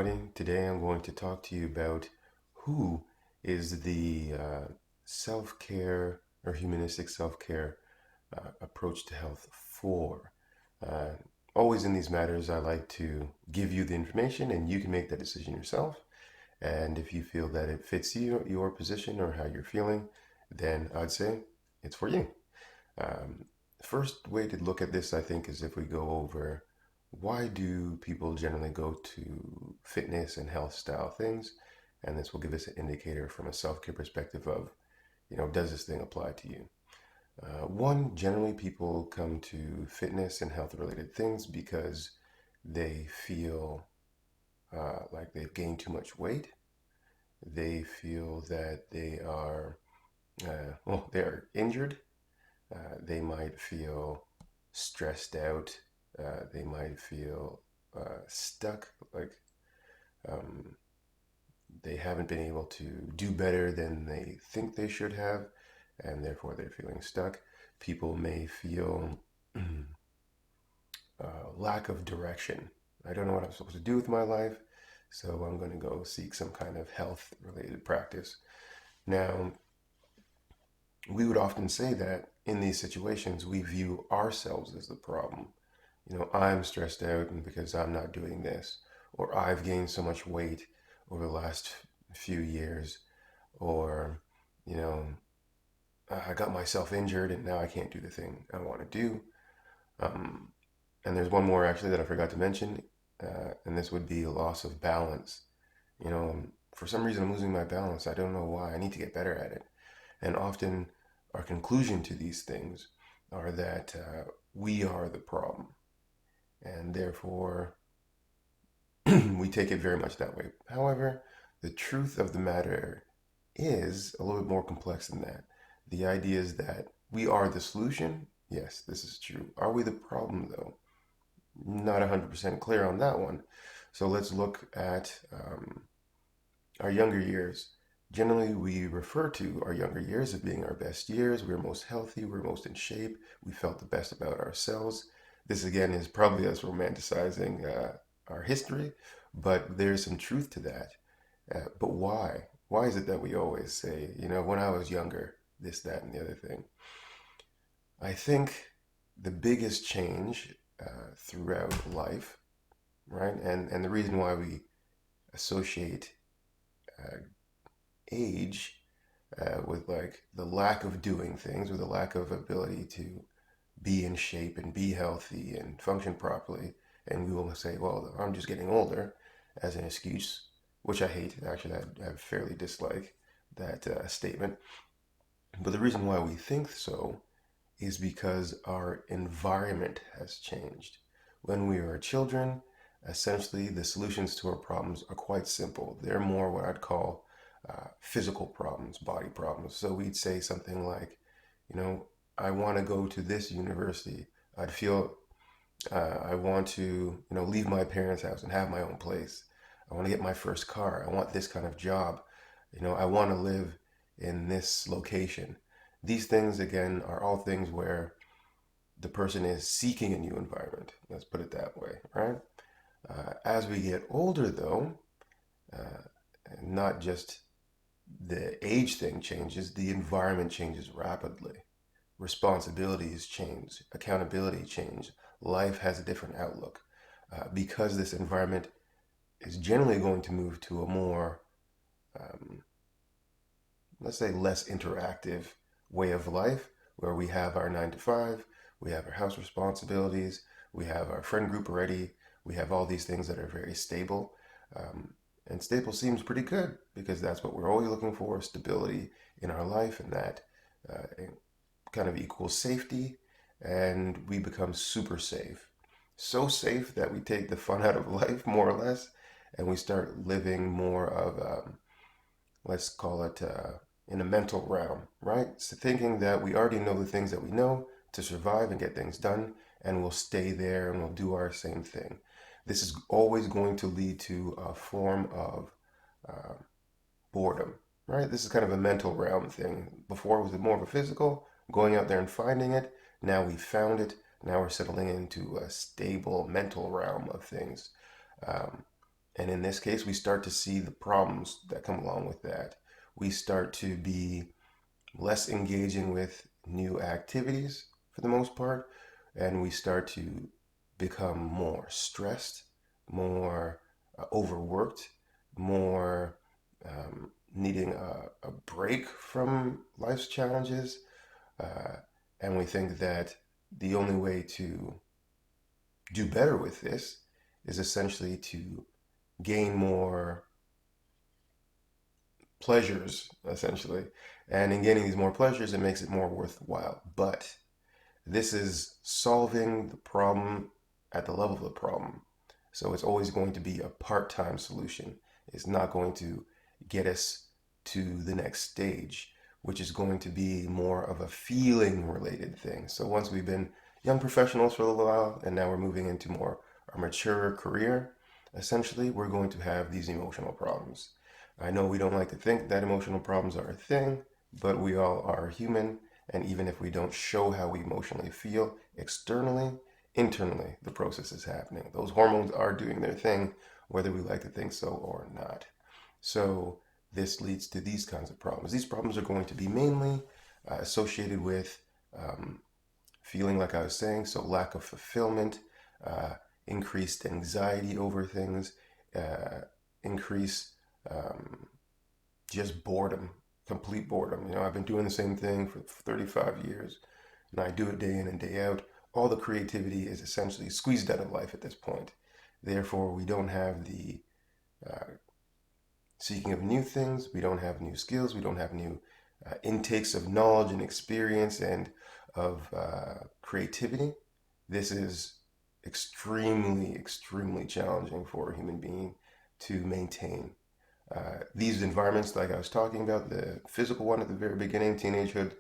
everybody. Today I'm going to talk to you about who is the self-care or humanistic self-care approach to health for. Uh, Always in these matters, I like to give you the information and you can make that decision yourself. And if you feel that it fits you, your position, or how you're feeling, then I'd say it's for you. Um, First way to look at this, I think, is if we go over why do people generally go to fitness and health style things, and this will give us an indicator from a self-care perspective of, does this thing apply to you? One, generally people come to fitness and health related things because they feel like they've gained too much weight. They feel that they're injured. They might feel stressed out. They might feel stuck, like um, they haven't been able to do better than they think they should have, and therefore they're feeling stuck. People may feel lack of direction. I don't know what I'm supposed to do with my life, so I'm going to go seek some kind of health related practice. Now, we would often say that in these situations, we view ourselves as the problem. I'm stressed out and because I'm not doing this, or I've gained so much weight over the last few years, or, you know, I got myself injured and now I can't do the thing I want to do. Um, and there's one more actually that I forgot to mention, and this would be a loss of balance. For some reason I'm losing my balance. I don't know why. I need to get better at it. And often our conclusion to these things are that we are the problem. And therefore, we take it very much that way. However, the truth of the matter is a little bit more complex than that. The idea is that we are the solution. Yes, this is true. Are we the problem, though? Not 100% clear on that one. So let's look at our younger years. Generally, we refer to our younger years as being our best years. We're most healthy, we're most in shape, we felt the best about ourselves. This, again, is probably us romanticizing our history, but there's some truth to that. But why? Why is it that we always say, when I was younger, this, that, and the other thing? I think the biggest change throughout life, right? And the reason why we associate uh, age with like the lack of doing things, with the lack of ability to be in shape and be healthy and function properly. And we will say, well, I'm just getting older as an excuse, which I hate. Actually, I fairly dislike that statement. But the reason why we think so is because our environment has changed. When we are children, essentially the solutions to our problems are quite simple. They're more what I'd call physical problems, body problems. So we'd say something like, you know, I want to go to this university. I'd feel I want to, leave my parents' house and have my own place. I want to get my first car. I want this kind of job. I want to live in this location. These things, again, are all things where the person is seeking a new environment. Let's put it that way, right? As we get older, though, uh, not just the age thing changes, the environment changes rapidly. Responsibilities change, accountability change, life has a different outlook. Because this environment is generally going to move to a more, um, let's say, less interactive way of life, where we have our 9 to 5, we have our house responsibilities, we have our friend group already, we have all these things that are very stable. Um, and stable seems pretty good because that's what we're always looking for, stability in our life, and that uh, kind of equals safety, and we become super safe. So safe that we take the fun out of life, more or less, and we start living more of, let's call it, in a mental realm, right? So thinking that we already know the things that we know to survive and get things done, and we'll stay there and we'll do our same thing. This is always going to lead to a form of uh, boredom, right? This is kind of a mental realm thing. Before it was more of a physical, going out there and finding it. Now we found it. Now we're settling into a stable mental realm of things. Um, And in this case, we start to see the problems that come along with that. We start to be less engaging with new activities for the most part, and we start to become more stressed, more overworked, more needing a break from life's challenges. Uh, and we think that the only way to do better with this is essentially to gain more pleasures, essentially. And in gaining these more pleasures, it makes it more worthwhile. But this is solving the problem at the level of the problem. So it's always going to be a part-time solution. It's not going to get us to the next stage, which is going to be more of a feeling related thing. So once we've been young professionals for a little while and now we're moving into more a mature career, essentially we're going to have these emotional problems. I know we don't like to think that emotional problems are a thing, but we all are human, and even if we don't show how we emotionally feel externally, internally, the process is happening. Those hormones are doing their thing, whether we like to think so or not. So this leads to these kinds of problems. These problems are going to be mainly associated with feeling, like I was saying, so lack of fulfillment, uh, increased anxiety over things, increase just boredom, complete boredom. I've been doing the same thing for 35 years, and I do it day in and day out. All the creativity is essentially squeezed out of life at this point. Therefore, we don't have the uh, seeking of new things. We don't have new skills. We don't have new intakes of knowledge and experience and of creativity. This is extremely, extremely challenging for a human being to maintain. These environments, like I was talking about, the physical one at the very beginning, teenagehood,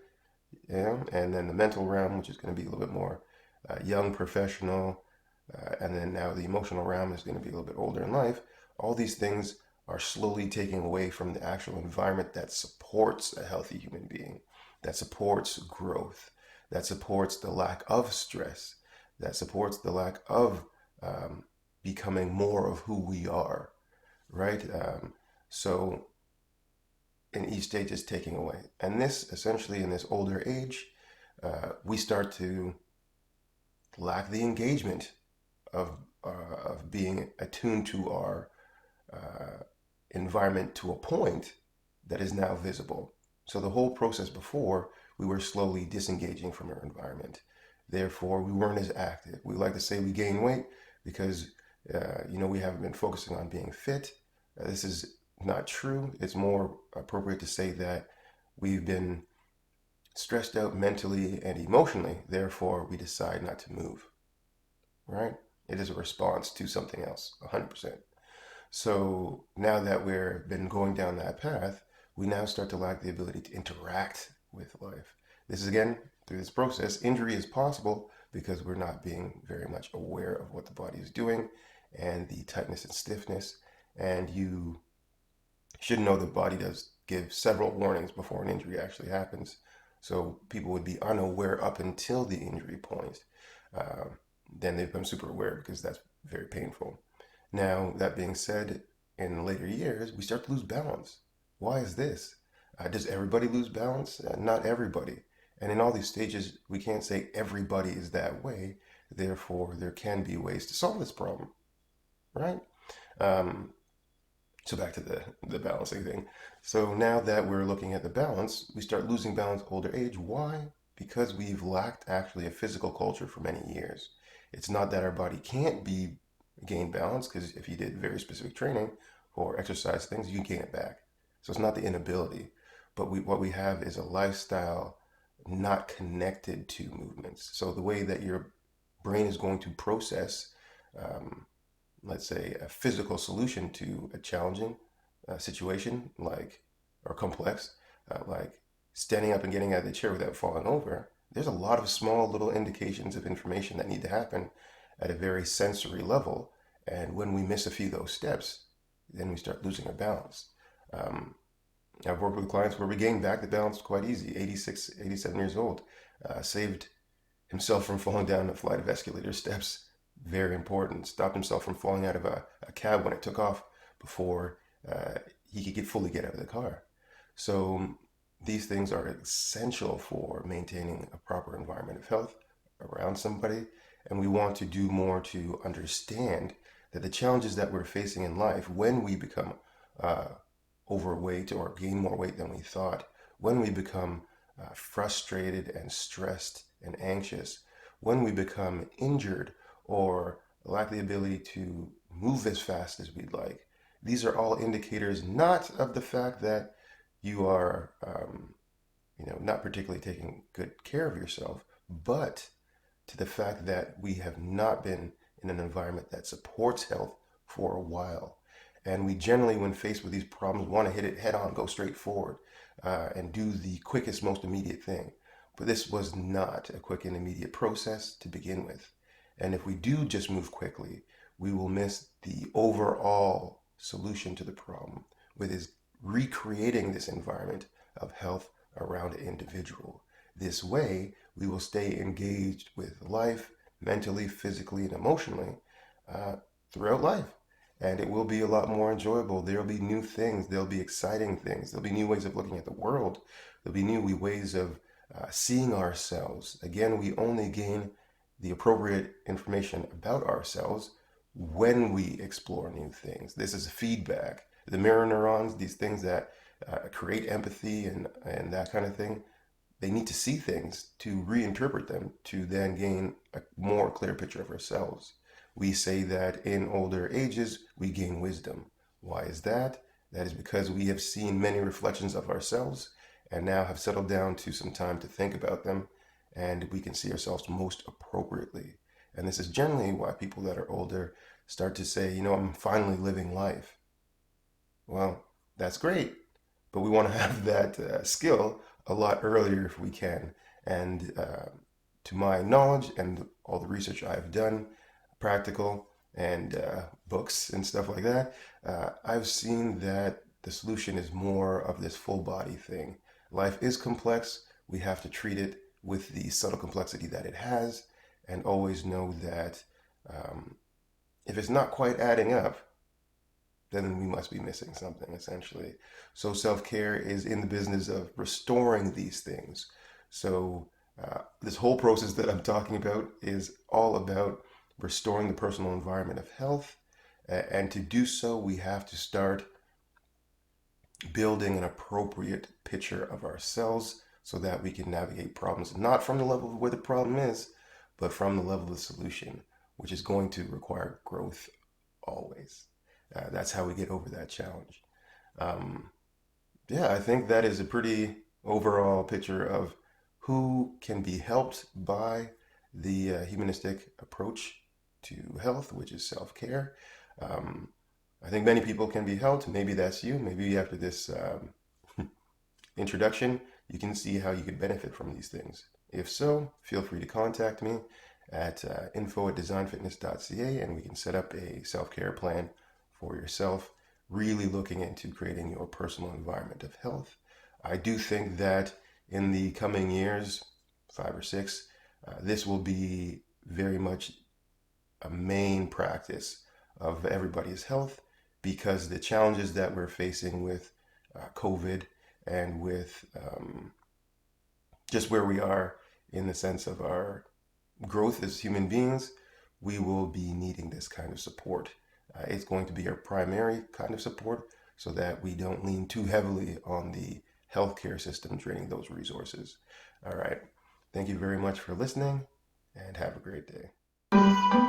and then the mental realm, which is going to be a little bit more young professional, and then now the emotional realm is going to be a little bit older in life. All these things are slowly taking away from the actual environment that supports a healthy human being, that supports growth, that supports the lack of stress, that supports the lack of becoming more of who we are, right? So in each stage is taking away. And this essentially in this older age, we start to lack the engagement of being attuned to our environment to a point that is now visible. So the whole process before, we were slowly disengaging from our environment. Therefore, we weren't as active. We like to say we gain weight because we haven't been focusing on being fit. This is not true. It's more appropriate to say that we've been stressed out mentally and emotionally. Therefore, we decide not to move, right? It is a response to something else, 100%. So now that we've been going down that path, we now start to lack the ability to interact with life. This is again, through this process, injury is possible because we're not being very much aware of what the body is doing and the tightness and stiffness. And you should know the body does give several warnings before an injury actually happens. So people would be unaware up until the injury point. Uh, then they become super aware because that's very painful. Now, that being said, in later years, we start to lose balance. Why is this? Does everybody lose balance? Not everybody. And in all these stages, we can't say everybody is that way. Therefore, there can be ways to solve this problem, right? Um, so back to the balancing thing. So now that we're looking at the balance, we start losing balance older age. Why? Because we've lacked actually a physical culture for many years. It's not that our body can't be gain balance, because if you did very specific training or exercise things, you can gain it back. So it's not the inability, but what we have is a lifestyle not connected to movements. So the way that your brain is going to process um, let's say, a physical solution to a challenging situation, like, or complex, like standing up and getting out of the chair without falling over, there's a lot of small little indications of information that need to happen at a very sensory level. And when we miss a few of those steps, then we start losing our balance. Um, I've worked with clients where we gained back the balance quite easy. 86, 87 years old, saved himself from falling down a flight of escalator steps. Very important. Stopped himself from falling out of a cab when it took off before he could fully get out of the car. So these things are essential for maintaining a proper environment of health around somebody. And we want to do more to understand that the challenges that we're facing in life when we become uh, overweight or gain more weight than we thought, when we become frustrated and stressed and anxious, when we become injured or lack the ability to move as fast as we'd like. These are all indicators not of the fact that you are, not particularly taking good care of yourself, but to the fact that we have not been in an environment that supports health for a while. And we generally, when faced with these problems, want to hit it head on, go straight forward, and do the quickest, most immediate thing. But this was not a quick and immediate process to begin with. And if we do just move quickly, we will miss the overall solution to the problem, which is recreating this environment of health around an individual. This way, we will stay engaged with life mentally, physically, and emotionally uh, throughout life. And it will be a lot more enjoyable. There'll be new things, there'll be exciting things, there'll be new ways of looking at the world, there'll be new ways of seeing ourselves. Again, we only gain the appropriate information about ourselves when we explore new things. This is feedback. The mirror neurons, these things that create empathy and that kind of thing, they need to see things to reinterpret them to then gain a more clear picture of ourselves. We say that in older ages we gain wisdom. Why is that? That is because we have seen many reflections of ourselves and now have settled down to some time to think about them, and we can see ourselves most appropriately. And this is generally why people that are older start to say, I'm finally living life. Well, that's great, but we want to have that skill a lot earlier if we can. And to my knowledge and all the research I've done, practical and books and stuff like that, I've seen that the solution is more of this full body thing. Life is complex. We have to treat it with the subtle complexity that it has, and always know that if it's not quite adding up, then we must be missing something essentially. So self-care is in the business of restoring these things. So this whole process that I'm talking about is all about restoring the personal environment of health. And to do so, we have to start building an appropriate picture of ourselves so that we can navigate problems, not from the level of where the problem is, but from the level of the solution, which is going to require growth always. That's how we get over that challenge. Um, yeah, I think that is a pretty overall picture of who can be helped by the humanistic approach to health, which is self-care. Um, I think many people can be helped. Maybe that's you. Maybe after this introduction, you can see how you could benefit from these things. If so, feel free to contact me at info@designfitness.ca, and we can set up a self-care plan for yourself, really looking into creating your personal environment of health. I do think that in the coming years, 5 or 6, this will be very much a main practice of everybody's health, because the challenges that we're facing with COVID and with just where we are in the sense of our growth as human beings, we will be needing this kind of support. It's going to be our primary kind of support so that we don't lean too heavily on the healthcare system draining those resources. All right. Thank you very much for listening, and have a great day.